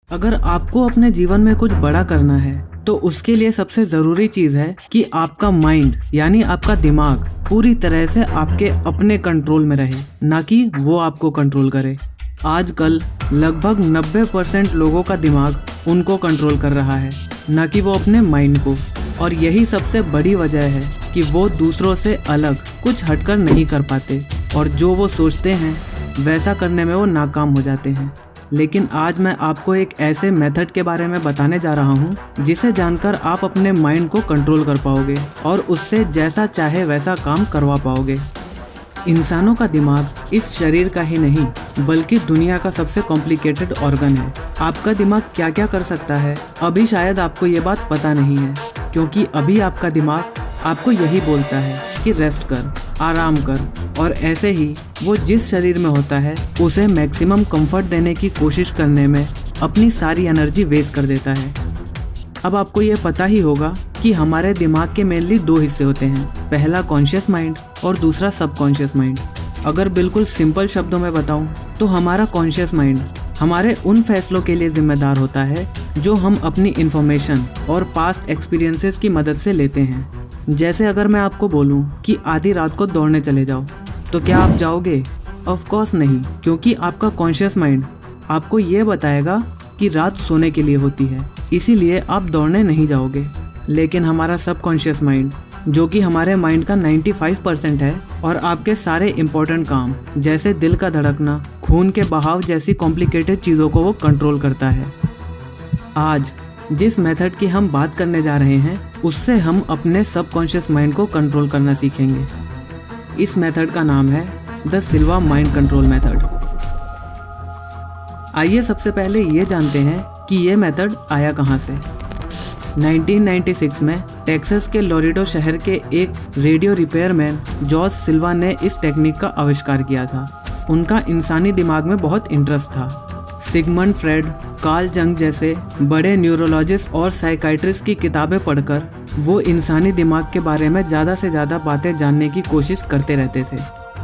अगर आपको अपने जीवन में कुछ बड़ा करना है तो उसके लिए सबसे ज़रूरी चीज़ है कि आपका माइंड यानी आपका दिमाग पूरी तरह से आपके अपने कंट्रोल में रहे, ना कि वो आपको कंट्रोल करे। आजकल लगभग 90% लोगों का दिमाग उनको कंट्रोल कर रहा है, ना कि वो अपने माइंड को। और यही सबसे बड़ी वजह है कि वो दूसरों से अलग कुछ हटकर नहीं कर पाते और जो वो सोचते हैं वैसा करने में वो नाकाम हो जाते हैं। लेकिन आज मैं आपको एक ऐसे मेथड के बारे में बताने जा रहा हूँ जिसे जानकर आप अपने माइंड को कंट्रोल कर पाओगे और उससे जैसा चाहे वैसा काम करवा पाओगे। इंसानों का दिमाग इस शरीर का ही नहीं बल्कि दुनिया का सबसे कॉम्प्लिकेटेड ऑर्गन है। आपका दिमाग क्या क्या कर सकता है अभी शायद आपको ये बात पता नहीं है, क्योंकि अभी आपका दिमाग आपको यही बोलता है कि रेस्ट कर, आराम कर, और ऐसे ही वो जिस शरीर में होता है उसे मैक्सिमम कंफर्ट देने की कोशिश करने में अपनी सारी एनर्जी वेस्ट कर देता है। अब आपको ये पता ही होगा कि हमारे दिमाग के मेनली दो हिस्से होते हैं, पहला कॉन्शियस माइंड और दूसरा सबकॉन्शियस माइंड। अगर बिल्कुल सिंपल शब्दों में बताऊं तो हमारा कॉन्शियस माइंड हमारे उन फैसलों के लिए जिम्मेदार होता है जो हम अपनी इंफॉर्मेशन और पास्ट एक्सपीरियंसेस की मदद से लेते हैं। जैसे अगर मैं आपको बोलूं कि आधी रात को दौड़ने चले जाओ, तो क्या आप जाओगे? ऑफ कोर्स नहीं, क्योंकि आपका कॉन्शियस माइंड आपको ये बताएगा कि रात सोने के लिए होती है, इसीलिए आप दौड़ने नहीं जाओगे। लेकिन हमारा सबकॉन्शियस माइंड, जो कि हमारे माइंड का 95% है और आपके सारे इम्पोर्टेंट काम जैसे दिल का धड़कना, खून के बहाव जैसी कॉम्प्लिकेटेड चीज़ों को वो कंट्रोल करता है। आज जिस मेथड की हम बात करने जा रहे हैं उससे हम अपने सबकॉन्शियस माइंड को कंट्रोल करना सीखेंगे। इस मेथड का नाम है the Silva mind control method. आइए सबसे पहले ये जानते हैं कि ये मेथड आया कहाँ से। 1996 में टेक्सास के लोरेडो शहर के एक रेडियो रिपेयरमैन जॉर्ज सिल्वा ने इस टेक्निक का आविष्कार किया था। उनका इंसानी दिमाग में बहुत इंटरेस्ट था। सिगमंड फ्रेड, कार्ल जंग जैसे बड़े न्यूरोलॉजिस्ट और साइकाइट्रिस्ट की किताबें पढ़कर वो इंसानी दिमाग के बारे में ज़्यादा से ज़्यादा बातें जानने की कोशिश करते रहते थे।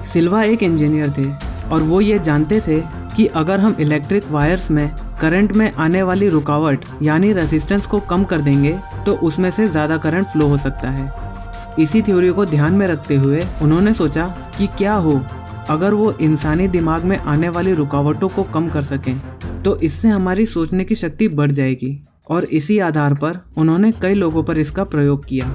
सिल्वा एक इंजीनियर थे और वो ये जानते थे कि अगर हम इलेक्ट्रिक वायर्स में करंट में आने वाली रुकावट यानी रेजिस्टेंस को कम कर देंगे तो उसमें से ज़्यादा करंट फ्लो हो सकता है। इसी थ्योरी को ध्यान में रखते हुए उन्होंने सोचा कि क्या हो अगर वो इंसानी दिमाग में आने वाली रुकावटों को कम कर सकें, तो इससे हमारी सोचने की शक्ति बढ़ जाएगी। और इसी आधार पर उन्होंने कई लोगों पर इसका प्रयोग किया।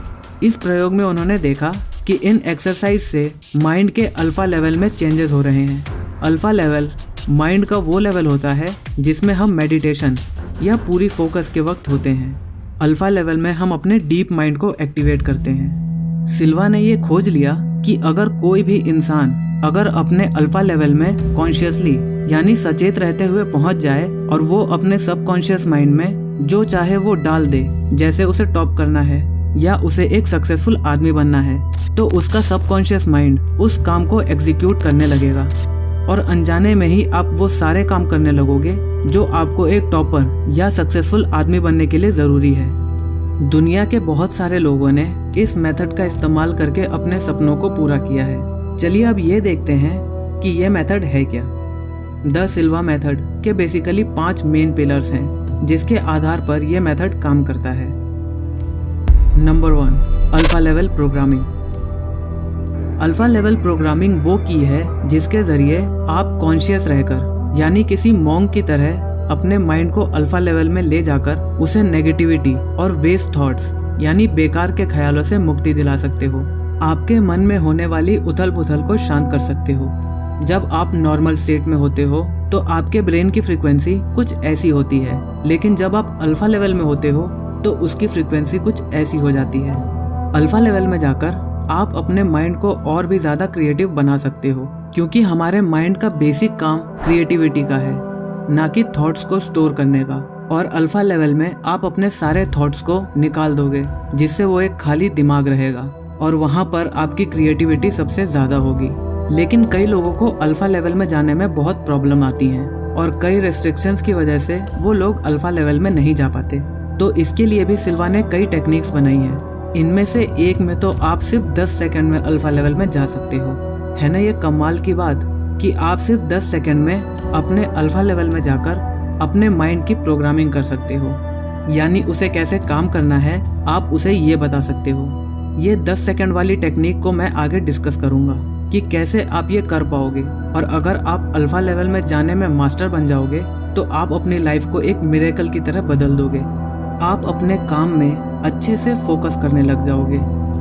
इस प्रयोग में उन्होंने देखा कि इन एक्सरसाइज से माइंड के अल्फा लेवल में चेंजेस हो रहे हैं। अल्फा लेवल माइंड का वो लेवल होता है जिसमें हम मेडिटेशन या पूरी फोकस के वक्त होते हैं। अल्फा लेवल में हम अपने डीप माइंड को एक्टिवेट करते हैं। सिल्वा ने ये खोज लिया कि अगर कोई भी इंसान अगर अपने अल्फा लेवल में कॉन्शियसली यानी सचेत रहते हुए पहुंच जाए और वो अपने सबकॉन्शियस माइंड में जो चाहे वो डाल दे, जैसे उसे टॉप करना है या उसे एक सक्सेसफुल आदमी बनना है, तो उसका सबकॉन्शियस माइंड उस काम को एग्जीक्यूट करने लगेगा और अनजाने में ही आप वो सारे काम करने लगोगे जो आपको एक टॉपर या सक्सेसफुल आदमी बनने के लिए ज़रूरी है। दुनिया के बहुत सारे लोगों ने इस मेथड का इस्तेमाल करके अपने सपनों को पूरा किया है। चलिए अब ये देखते हैं कि ये मेथड है क्या। द सिल्वा मेथड के बेसिकली 5 मेन पिलर्स हैं जिसके आधार पर यह मेथड काम करता है। Number 1, alpha level programming. Alpha level programming वो की है जिसके जरिए आप कॉन्शियस रहकर यानी किसी मॉन्क की तरह अपने माइंड को अल्फा लेवल में ले जाकर उसे नेगेटिविटी और वेस्ट थॉट्स यानी बेकार के ख्यालों से मुक्ति दिला सकते हो। आपके मन में होने वाली उथल पुथल को शांत कर सकते हो। जब आप नॉर्मल स्टेट में होते हो तो आपके ब्रेन की फ्रीक्वेंसी कुछ ऐसी होती है, लेकिन जब आप अल्फा लेवल में होते हो तो उसकी फ्रीक्वेंसी कुछ ऐसी हो जाती है। अल्फा लेवल में जाकर आप अपने माइंड को और भी ज़्यादा क्रिएटिव बना सकते हो, क्योंकि हमारे माइंड का बेसिक काम क्रिएटिविटी का है, ना कि थॉट्स को स्टोर करने का। और अल्फा लेवल में आप अपने सारे थॉट्स को निकाल दोगे, जिससे वो एक खाली दिमाग रहेगा और वहाँ पर आपकी क्रिएटिविटी सबसे ज़्यादा होगी। लेकिन कई लोगों को अल्फा लेवल में जाने में बहुत प्रॉब्लम आती हैं और कई रेस्ट्रिक्शंस की वजह से वो लोग अल्फा लेवल में नहीं जा पाते। तो इसके लिए भी सिल्वा ने कई टेक्निक्स बनाई हैं। इनमें से एक में तो आप सिर्फ 10 सेकंड में अल्फा लेवल में जा सकते हो। है ना ये कमाल की बात कि आप सिर्फ 10 सेकंड में अपने अल्फा लेवल में जाकर अपने माइंड की प्रोग्रामिंग कर सकते हो, यानी उसे कैसे काम करना है आप उसे ये बता सकते हो। ये 10 सेकंड वाली टेक्निक को मैं आगे डिस्कस करूंगा कि कैसे आप ये कर पाओगे, और अगर आप अल्फा लेवल में जाने में मास्टर बन जाओगे तो आप अपनी लाइफ को एक मिरेकल की तरह बदल दोगे। आप अपने काम में अच्छे से फोकस करने लग जाओगे,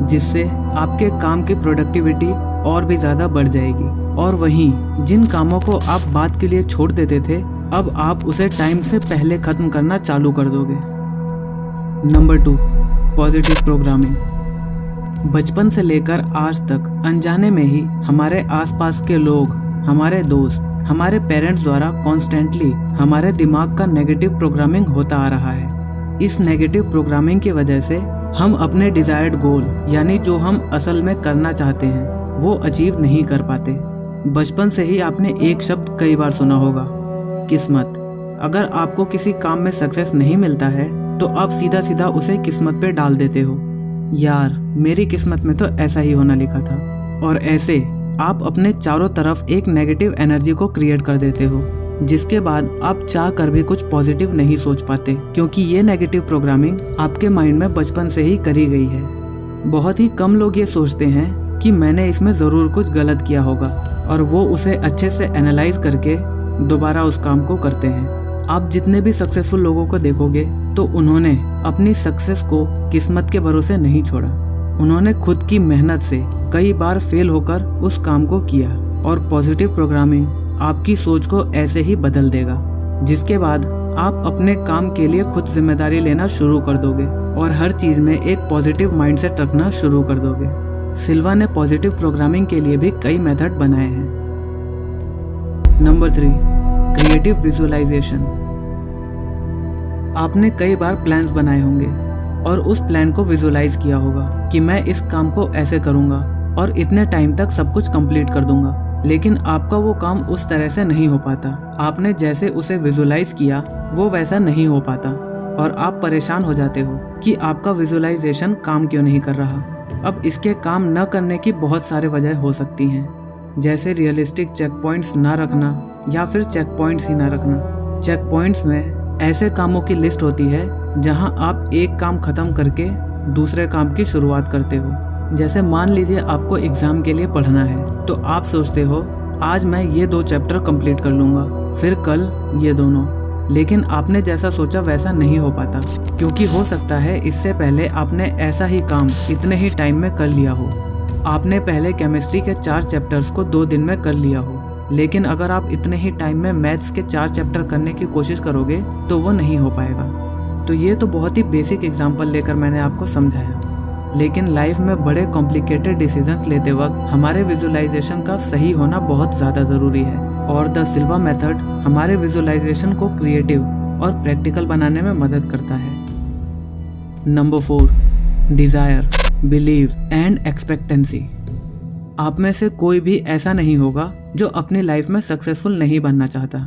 जिससे आपके काम की प्रोडक्टिविटी और भी ज़्यादा बढ़ जाएगी। और वहीं जिन कामों को आप बाद के लिए छोड़ देते थे, अब आप उसे टाइम से पहले ख़त्म करना चालू कर दोगे। Number 2, positive programming. बचपन से लेकर आज तक अनजाने में ही हमारे आसपास के लोग, हमारे दोस्त, हमारे पेरेंट्स द्वारा कॉन्स्टेंटली हमारे दिमाग का नेगेटिव प्रोग्रामिंग होता आ रहा है। इस नेगेटिव प्रोग्रामिंग की वजह से हम अपने डिजायर्ड गोल, यानी जो हम असल में करना चाहते हैं, वो अचीव नहीं कर पाते। बचपन से ही आपने एक शब्द कई बार सुना होगा, किस्मत। अगर आपको किसी काम में सक्सेस नहीं मिलता है तो आप सीधा सीधा उसे किस्मत पे डाल देते हो, यार मेरी किस्मत में तो ऐसा ही होना लिखा था। और ऐसे आप अपने चारों तरफ एक नेगेटिव एनर्जी को क्रिएट कर देते हो, जिसके बाद आप चाह कर भी कुछ पॉजिटिव नहीं सोच पाते, क्योंकि ये नेगेटिव प्रोग्रामिंग आपके माइंड में बचपन से ही करी गई है। बहुत ही कम लोग ये सोचते हैं कि मैंने इसमें ज़रूर कुछ गलत किया होगा, और वो उसे अच्छे से एनालाइज करके दोबारा उस काम को करते हैं। आप जितने भी सक्सेसफुल लोगों को देखोगे तो उन्होंने अपनी सक्सेस को किस्मत के भरोसे नहीं छोड़ा। उन्होंने खुद की मेहनत से कई बार फेल होकर उस काम को किया। और पॉजिटिव प्रोग्रामिंग आपकी सोच को ऐसे ही बदल देगा, जिसके बाद आप अपने काम के लिए खुद जिम्मेदारी लेना शुरू कर दोगे और हर चीज़ में एक पॉजिटिव माइंडसेट रखना शुरू कर दोगे। सिल्वा ने पॉजिटिव प्रोग्रामिंग के लिए भी कई मेथड बनाए हैं। Number 3, creative visualisation. आपने कई बार प्लान्स बनाए होंगे और उस प्लान को विजुअलाइज किया होगा कि मैं इस काम को ऐसे करूंगा और इतने टाइम तक सब कुछ कंप्लीट कर दूंगा, लेकिन आपका वो काम उस तरह से नहीं हो पाता। आपने जैसे उसे विजुअलाइज किया वो वैसा नहीं हो पाता और आप परेशान हो जाते हो कि आपका विजुअलाइजेशन काम क्यों नहीं कर रहा। अब इसके काम न करने की बहुत सारे वजह हो सकती हैं, जैसे रियलिस्टिक चेक पॉइंट्स ना रखना या फिर चेक पॉइंट्स ही ना रखना। चेक पॉइंट्स में ऐसे कामों की लिस्ट होती है जहां आप एक काम खत्म करके दूसरे काम की शुरुआत करते हो। जैसे मान लीजिए आपको एग्जाम के लिए पढ़ना है, तो आप सोचते हो आज मैं ये 2 चैप्टर कंप्लीट कर लूँगा, फिर कल ये दोनों। लेकिन आपने जैसा सोचा वैसा नहीं हो पाता, क्योंकि हो सकता है इससे पहले आपने ऐसा ही काम इतने ही टाइम में कर लिया हो। आपने पहले केमिस्ट्री के 4 चैप्टर्स को 2 दिन में कर लिया हो, लेकिन अगर आप इतने ही टाइम में मैथ्स के 4 चैप्टर करने की कोशिश करोगे तो वो नहीं हो पाएगा। तो ये तो बहुत ही बेसिक एग्जांपल लेकर मैंने आपको समझाया, लेकिन लाइफ में बड़े कॉम्प्लिकेटेड डिसीजंस लेते वक्त हमारे विजुअलाइजेशन का सही होना बहुत ज़्यादा ज़रूरी है। और द सिल्वा मेथड हमारे विजुअलाइजेशन को क्रिएटिव और प्रैक्टिकल बनाने में मदद करता है। Number 4, desire, believe and expectancy. आप में से कोई भी ऐसा नहीं होगा जो अपनी लाइफ में सक्सेसफुल नहीं बनना चाहता।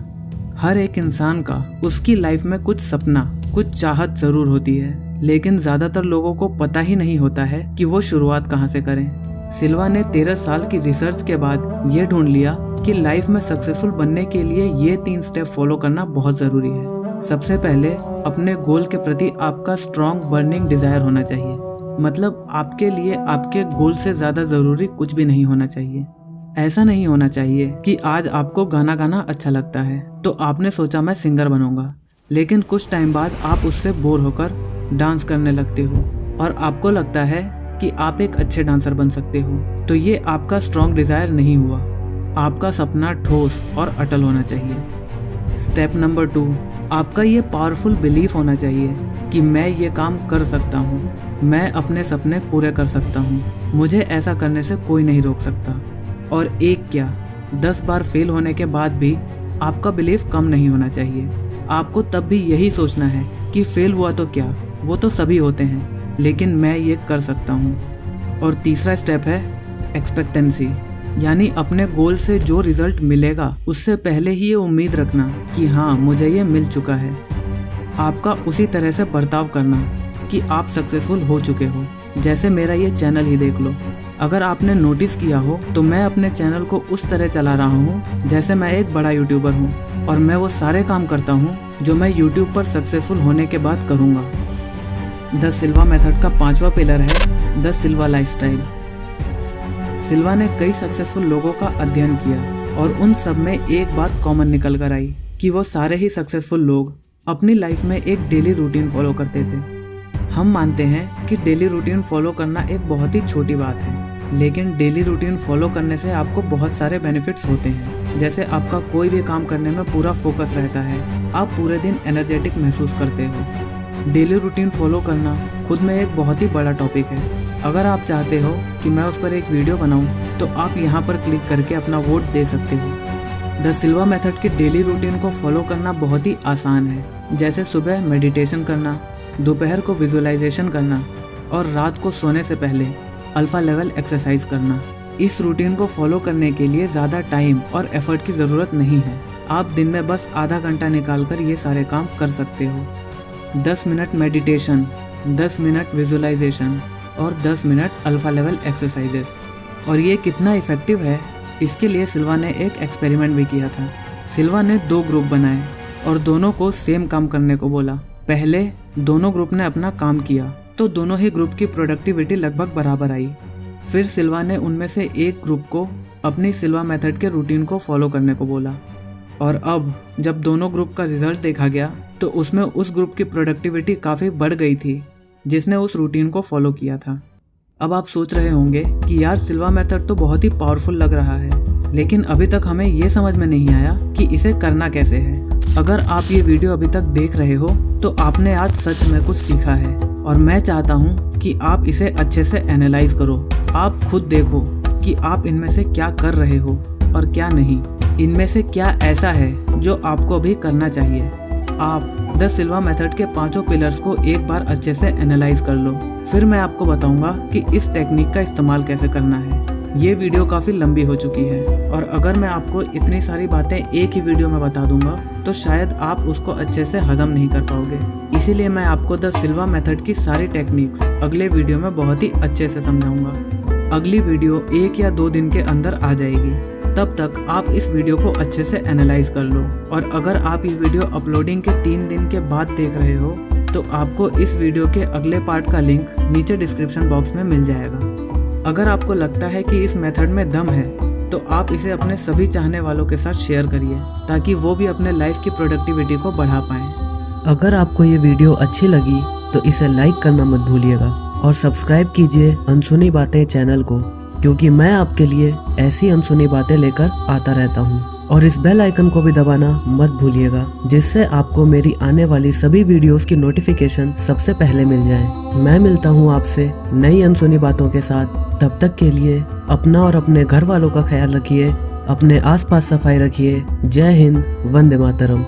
हर एक इंसान का उसकी लाइफ में कुछ सपना, कुछ चाहत जरूर होती है, लेकिन ज्यादातर लोगों को पता ही नहीं होता है कि वो शुरुआत कहाँ से करें। सिल्वा ने 13 साल की रिसर्च के बाद ये ढूंढ लिया कि लाइफ में सक्सेसफुल बनने के लिए ये 3 स्टेप फॉलो करना बहुत जरूरी है। सबसे पहले अपने गोल के प्रति आपका स्ट्रॉन्ग बर्निंग डिजायर होना चाहिए। मतलब आपके लिए आपके गोल से ज्यादा जरूरी कुछ भी नहीं होना चाहिए। ऐसा नहीं होना चाहिए कि आज आपको गाना गाना अच्छा लगता है तो आपने सोचा मैं सिंगर बनूंगा, लेकिन कुछ टाइम बाद आप उससे बोर होकर डांस करने लगते हो और आपको लगता है कि आप एक अच्छे डांसर बन सकते हो। तो ये आपका स्ट्रॉन्ग डिजायर नहीं हुआ। आपका सपना ठोस और अटल होना चाहिए। स्टेप नंबर 2, आपका ये पावरफुल बिलीफ होना चाहिए कि मैं ये काम कर सकता हूँ, मैं अपने सपने पूरे कर सकता हूँ, मुझे ऐसा करने से कोई नहीं रोक सकता। और एक क्या 10 बार फेल होने के बाद भी आपका बिलीफ कम नहीं होना चाहिए। आपको तब भी यही सोचना है कि फेल हुआ तो क्या, वो तो सभी होते हैं, लेकिन मैं ये कर सकता हूँ। और तीसरा स्टेप है एक्सपेक्टेंसी, यानी अपने गोल से जो रिजल्ट मिलेगा उससे पहले ही ये उम्मीद रखना कि हाँ मुझे ये मिल चुका है। आपका उसी तरह से बर्ताव करना कि आप सक्सेसफुल हो चुके हो। जैसे मेरा ये चैनल ही देख लो, अगर आपने नोटिस किया हो तो मैं अपने चैनल को उस तरह चला रहा हूँ जैसे मैं एक बड़ा यूट्यूबर हूँ, और मैं वो सारे काम करता हूँ जो मैं YouTube पर सक्सेसफुल होने के बाद करूँगा। द सिल्वा मेथड का 5वां पिलर है द सिल्वा लाइफस्टाइल। सिल्वा ने कई सक्सेसफुल लोगों का अध्ययन किया और उन सब में एक बात कॉमन निकल कर आई कि वो सारे ही सक्सेसफुल लोग अपनी लाइफ में एक डेली रूटीन फॉलो करते थे। हम मानते हैं कि डेली रूटीन फॉलो करना एक बहुत ही छोटी बात है, लेकिन डेली रूटीन फॉलो करने से आपको बहुत सारे बेनिफिट्स होते हैं। जैसे आपका कोई भी काम करने में पूरा फोकस रहता है, आप पूरे दिन एनर्जेटिक महसूस करते हो। डेली रूटीन फॉलो करना खुद में एक बहुत ही बड़ा टॉपिक है। अगर आप चाहते हो कि मैं उस पर एक वीडियो बनाऊं, तो आप यहाँ पर क्लिक करके अपना वोट दे सकते हो। द सिल्वा मेथड के डेली रूटीन को फॉलो करना बहुत ही आसान है। जैसे सुबह मेडिटेशन करना, दोपहर को विजुअलाइजेशन करना और रात को सोने से पहले अल्फा लेवल एक्सरसाइज करना। इस रूटीन को फॉलो करने के लिए ज़्यादा टाइम और एफर्ट की ज़रूरत नहीं है। आप दिन में बस आधा घंटा निकाल कर ये सारे काम कर सकते हो। 10 मिनट मेडिटेशन, 10 मिनट विजुअलाइजेशन और 10 मिनट अल्फा लेवल एक्सरसाइजेस। और ये कितना इफ़ेक्टिव है, इसके लिए सिल्वा ने एक एक्सपेरिमेंट भी किया था। सिल्वा ने 2 ग्रुप बनाए और दोनों को सेम काम करने को बोला। पहले दोनों ग्रुप ने अपना काम किया तो दोनों ही ग्रुप की प्रोडक्टिविटी लगभग बराबर आई। फिर सिल्वा ने उनमें से एक ग्रुप को अपनी सिल्वा मेथड के रूटीन को फॉलो करने को बोला। और अब जब दोनों ग्रुप का रिजल्ट देखा गया तो उसमें उस ग्रुप की प्रोडक्टिविटी काफ़ी बढ़ गई थी जिसने उस रूटीन को फॉलो किया था। अब आप सोच रहे होंगे कि यार सिल्वा मेथड तो बहुत ही पावरफुल लग रहा है, लेकिन अभी तक हमें ये समझ में नहीं आया कि इसे करना कैसे है। अगर आप ये वीडियो अभी तक देख रहे हो तो आपने आज सच में कुछ सीखा है और मैं चाहता हूँ कि आप इसे अच्छे से एनालाइज करो। आप खुद देखो कि आप इनमें से क्या कर रहे हो और क्या नहीं। इनमें से क्या ऐसा है जो आपको भी करना चाहिए। आप द सिल्वा मेथड के 5 पिलर्स को एक बार अच्छे से एनालाइज कर लो, फिर मैं आपको बताऊंगा कि इस टेक्निक का इस्तेमाल कैसे करना है। ये वीडियो काफ़ी लंबी हो चुकी है और अगर मैं आपको इतनी सारी बातें एक ही वीडियो में बता दूंगा तो शायद आप उसको अच्छे से हजम नहीं कर पाओगे। इसीलिए मैं आपको द सिल्वा मेथड की सारी टेक्निक्स अगले वीडियो में बहुत ही अच्छे से समझाऊंगा। अगली वीडियो 1 या 2 दिन के अंदर आ जाएगी। तब तक आप इस वीडियो को अच्छे से एनालाइज कर लो। और अगर आप ये वीडियो अपलोडिंग के 3 दिन के बाद देख रहे हो तो आपको इस वीडियो के अगले पार्ट का लिंक नीचे डिस्क्रिप्शन बॉक्स में मिल जाएगा। अगर आपको लगता है कि इस मेथड में दम है तो आप इसे अपने सभी चाहने वालों के साथ शेयर करिए ताकि वो भी अपने लाइफ की प्रोडक्टिविटी को बढ़ा पाएं। अगर आपको ये वीडियो अच्छी लगी तो इसे लाइक करना मत भूलिएगा और सब्सक्राइब कीजिए अनसुनी बातें चैनल को, क्योंकि मैं आपके लिए ऐसी अनसुनी बातें लेकर आता रहता हूँ। और इस बेल आइकन को भी दबाना मत भूलिएगा, जिससे आपको मेरी आने वाली सभी वीडियोस की नोटिफिकेशन सबसे पहले मिल जाए। मैं मिलता हूँ आपसे नई अनसुनी बातों के साथ। तब तक के लिए अपना और अपने घर वालों का ख्याल रखिए, अपने आसपास सफाई रखिए। जय हिंद, वंदे मातरम।